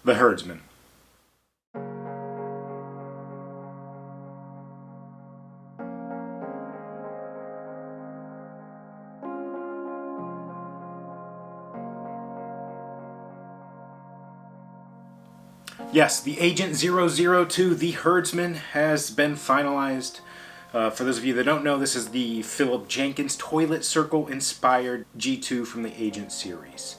the Herdsman. Yes, the Agent 002, the Herdsman, has been finalized. For those of you that don't know, this is the Philip Jenkins Toilet Circle inspired G2 from the Agent series.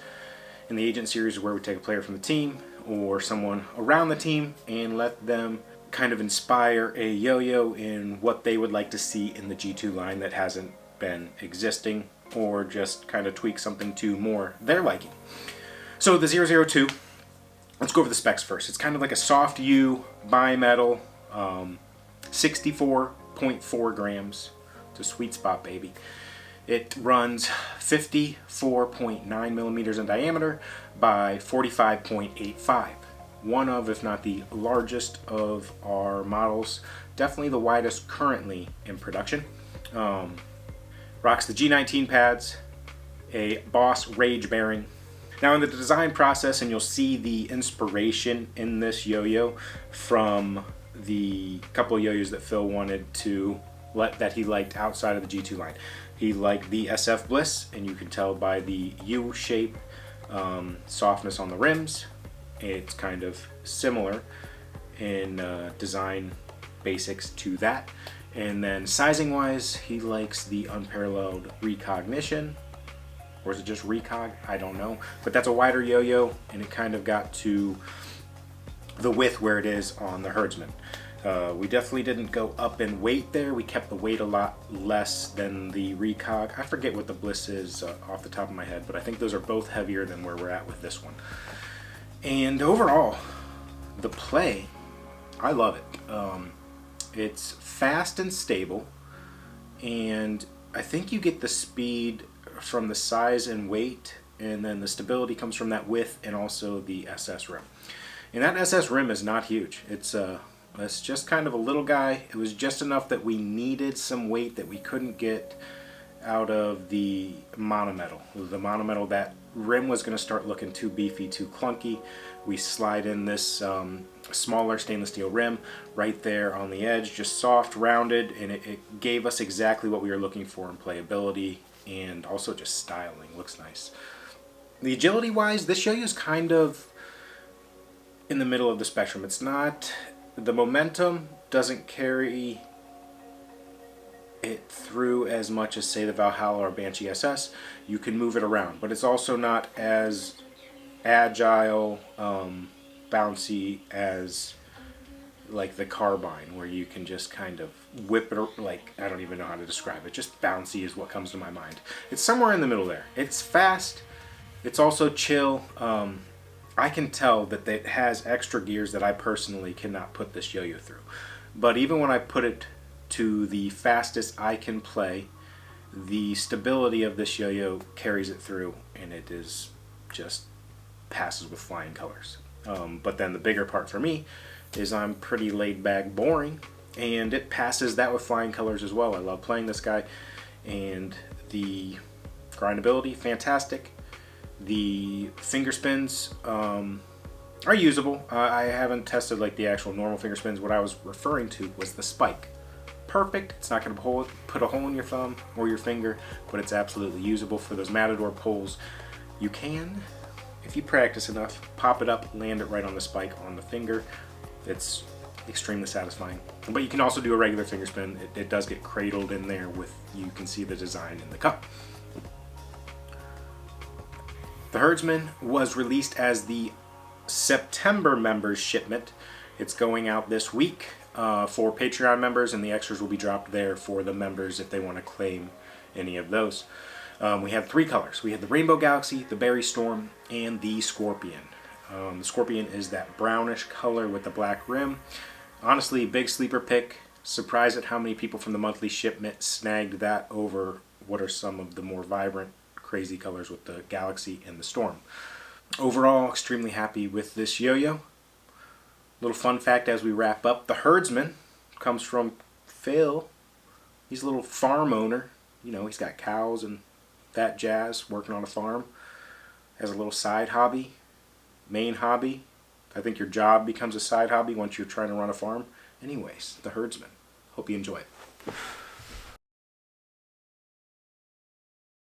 In the Agent series, where we take a player from the team or someone around the team and let them kind of inspire a yo-yo in what they would like to see in the G2 line that hasn't been existing, or just kind of tweak something to more their liking. So the 002, let's go over the specs first. It's kind of like a soft U bimetal, 64.4 grams. It's a sweet spot, baby. It runs 54.9 millimeters in diameter by 45.85. One of, if not the largest of our models. Definitely the widest currently in production. Rocks the G19 pads, a Boss Rage bearing. Now in the design process, and you'll see the inspiration in this yo-yo from the couple of yo-yos that Phil wanted to that he liked outside of the G2 line. He liked the SF Bliss, and you can tell by the U shape softness on the rims. It's kind of similar in design basics to that. And then sizing wise, he likes the unparalleled recognition. Or is it just recog? I don't know. But that's a wider yo-yo, and it kind of got to the width where it is on the Herdsman. We definitely didn't go up in weight there. We kept the weight a lot less than the recog. I forget what the Bliss is off the top of my head, but I think those are both heavier than where we're at with this one. And overall, the play, I love it. It's fast and stable, and I think you get the speed from the size and weight, and then the stability comes from that width and also the SS rim. And that SS rim is not huge. It's just kind of a little guy. It was just enough that we needed some weight that we couldn't get out of the monometal. The monometal, that rim was going to start looking too beefy, too clunky. We slide in this smaller stainless steel rim right there on the edge, just soft, rounded, and it gave us exactly what we were looking for in playability and also just styling. Looks nice. The agility wise, this yo-yo is kind of in the middle of the spectrum. It's not, the momentum doesn't carry it through as much as, say, the Valhalla or Banshee SS. You can move it around, but it's also not as agile, bouncy as like the Carbine, where you can just kind of whip it, like, I don't even know how to describe it. Just bouncy is what comes to my mind. It's somewhere in the middle there. It's fast. It's also chill. I can tell that it has extra gears that I personally cannot put this yo-yo through. But even when I put it to the fastest I can play, the stability of this yo-yo carries it through, and it is just passes with flying colors. But then the bigger part for me is I'm pretty laid back, boring, and it passes that with flying colors as well. I love playing this guy, and the grindability, fantastic. The finger spins are usable. I haven't tested like the actual normal finger spins. What I was referring to was the spike. Perfect. It's not going to put a hole in your thumb or your finger, but it's absolutely usable for those Matador pulls. You can, if you practice enough, pop it up, land it right on the spike on the finger. It's extremely satisfying. But you can also do a regular finger spin. It does get cradled in there with, you can see the design in the cup. The Herdsman was released as the September members shipment. It's going out this week for Patreon members, and the extras will be dropped there for the members if they want to claim any of those. We have three colors. We have the Rainbow Galaxy, the Berry Storm, and the Scorpion. The Scorpion is that brownish color with the black rim. Honestly, big sleeper pick. Surprised at how many people from the monthly shipment snagged that over what are some of the more vibrant, crazy colors with the Galaxy and the Storm. Overall, extremely happy with this yo-yo. Little fun fact as we wrap up, the Herdsman comes from Phil. He's a little farm owner. You know, he's got cows and that jazz, working on a farm. Has a little side hobby, main hobby, I think your job becomes a side hobby once you're trying to run a farm. Anyways, the Herdsman. Hope you enjoy it.